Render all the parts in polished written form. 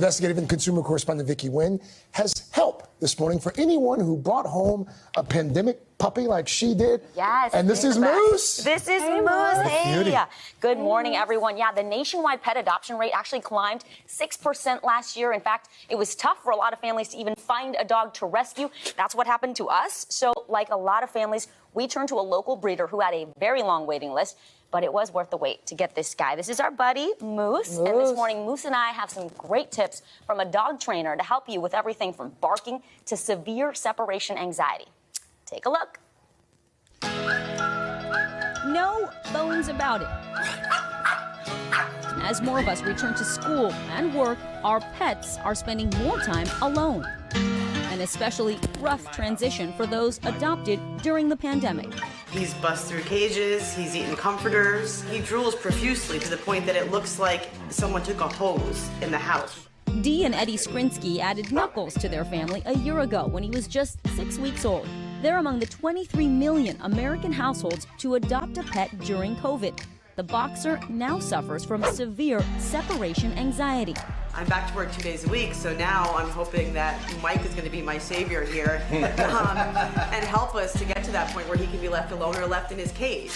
investigative and consumer correspondent Vicky Nguyen has help this morning for anyone who brought home a pandemic puppy like she did. Yes. And this is Moose. This is Moose. Hey. Beauty. Good morning, everyone. Yeah, the nationwide pet adoption rate actually climbed 6% last year. In fact, it was tough for a lot of families to even find a dog to rescue. That's what happened to us. So, like a lot of families, we turned to a local breeder who had a very long waiting list. But it was worth the wait to get this guy. This is our buddy, Moose. And this morning, Moose and I have some great tips from a dog trainer to help you with everything from barking to severe separation anxiety. Take a look. No bones about it. As more of us return to school and work, our pets are spending more time alone. An especially rough transition for those adopted during the pandemic. He's bust through cages, he's eaten comforters, he drools profusely to the point that it looks like someone took a hose in the house. Dee and Eddie Skrinsky added Knuckles to their family a year ago when he was just 6 weeks old. They're among the 23 million American households to adopt a pet during COVID. The boxer now suffers from severe separation anxiety. I'm back to work 2 days a week, so now I'm hoping that Mike is going to be my savior here and help us to get to that point where he can be left alone or left in his cage.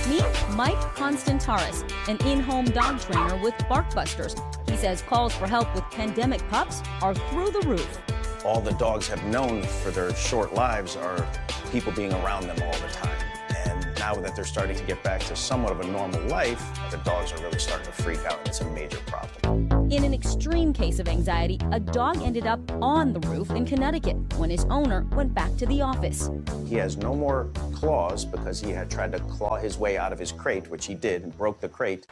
Meet Mike Constantaris, an in-home dog trainer with Barkbusters. He says calls for help with pandemic pups are through the roof. All the dogs have known for their short lives are people being around them all the time. And now that they're starting to get back to somewhat of a normal life, the dogs are really starting to freak out, and it's a major problem. In an extreme case of anxiety, a dog ended up on the roof in Connecticut when his owner went back to the office. He has no more claws because he had tried to claw his way out of his crate, which he did, and broke the crate.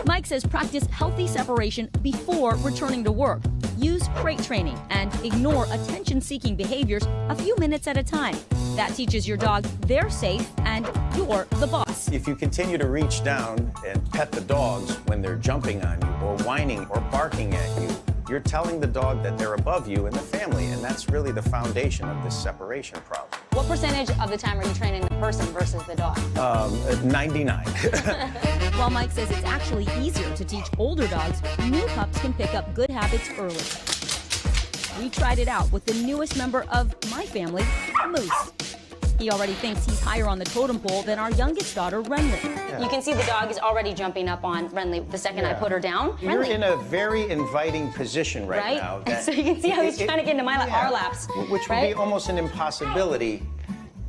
Mike says practice healthy separation before returning to work. Use crate training and ignore attention-seeking behaviors a few minutes at a time. That teaches your dog they're safe and you're the boss. If you continue to reach down and pet the dogs when they're jumping on you or whining or barking at you, you're telling the dog that they're above you in the family, and that's really the foundation of this separation problem. What percentage of the time are you training the person versus the dog? 99. While Mike says it's actually easier to teach older dogs, new pups can pick up good habits early. We tried it out with the newest member of my family, Moose. He already thinks he's higher on the totem pole than our youngest daughter, Renly. Yeah. You can see the dog is already jumping up on Renly the second I put her down. You're Renly. in a very inviting position right now. So you can see how he's trying to get into our laps. Which would be almost an impossibility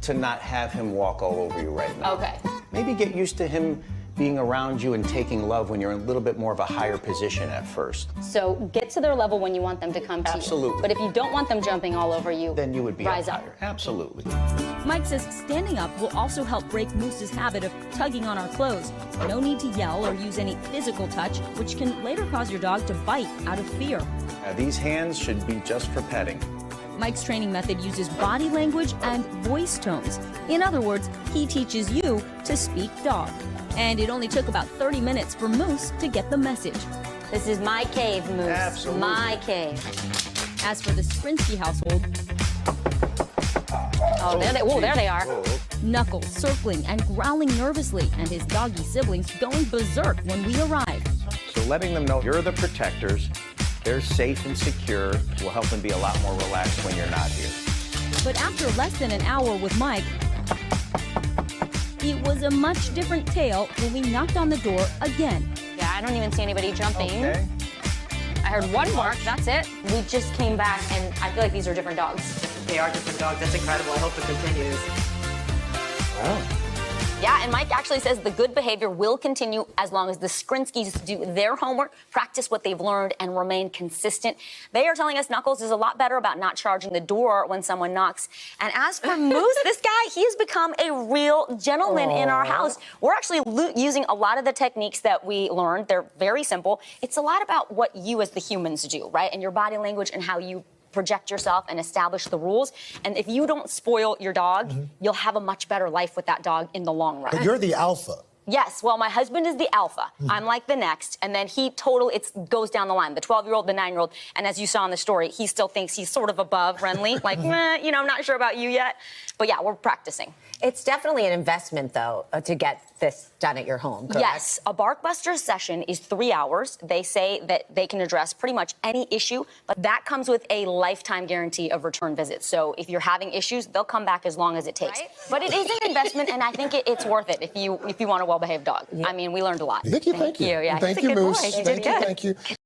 to not have him walk all over you right now. Okay. Maybe get used to him being around you and taking love when you're in a little bit more of a higher position at first. So get to their level when you want them to come to you. Absolutely. But if you don't want them jumping all over you, then you would be rise up up. higher. Absolutely. Mike says standing up will also help break Moose's habit of tugging on our clothes. No need to yell or use any physical touch, which can later cause your dog to bite out of fear. These hands should be just for petting. Mike's training method uses body language and voice tones. In other words, he teaches you to speak dog. And it only took about 30 minutes for Moose to get the message. This is my cave, Moose. Absolutely. My cave. As for the Skrinsky household, oh, there they are. Knuckles circling and growling nervously, and his doggy siblings going berserk when we arrive. So letting them know you're the protectors, they're safe and secure, will help them be a lot more relaxed when you're not here. But after less than an hour with Mike, it was a much different tale when we knocked on the door again. Yeah, I don't even see anybody jumping. Okay. I heard one bark, that's it. We just came back, and I feel like these are different dogs. They are different dogs. That's incredible. I hope it continues. Wow. Yeah, and Mike actually says the good behavior will continue as long as the Skrinskys do their homework, practice what they've learned, and remain consistent. They are telling us Knuckles is a lot better about not charging the door when someone knocks. And as for Moose, this guy, he has become a real gentleman in our house. We're actually using a lot of the techniques that we learned. They're very simple. It's a lot about what you as the humans do, right? And your body language and how you project yourself and establish the rules. And if you don't spoil your dog, you'll have a much better life with that dog in the long run. But you're the alpha. Yes, well, my husband is the alpha. I'm like the next, and then he goes down the line, the 12-year-old, the 9-year-old, and as you saw in the story, he still thinks he's sort of above Renly, like, I'm not sure about you yet. But yeah, we're practicing. It's definitely an investment, though, to get this done at your home, correct? Yes, a BarkBuster session is 3 hours. They say that they can address pretty much any issue, but that comes with a lifetime guarantee of return visits. So if you're having issues, they'll come back as long as it takes. Right? But it is an investment, and I think it's worth it if you want a well-behaved dog. I mean, we learned a lot. Vicky, thank you. Yeah, And thank he's a you, good Moose. boy. He did Thank you, good. thank you.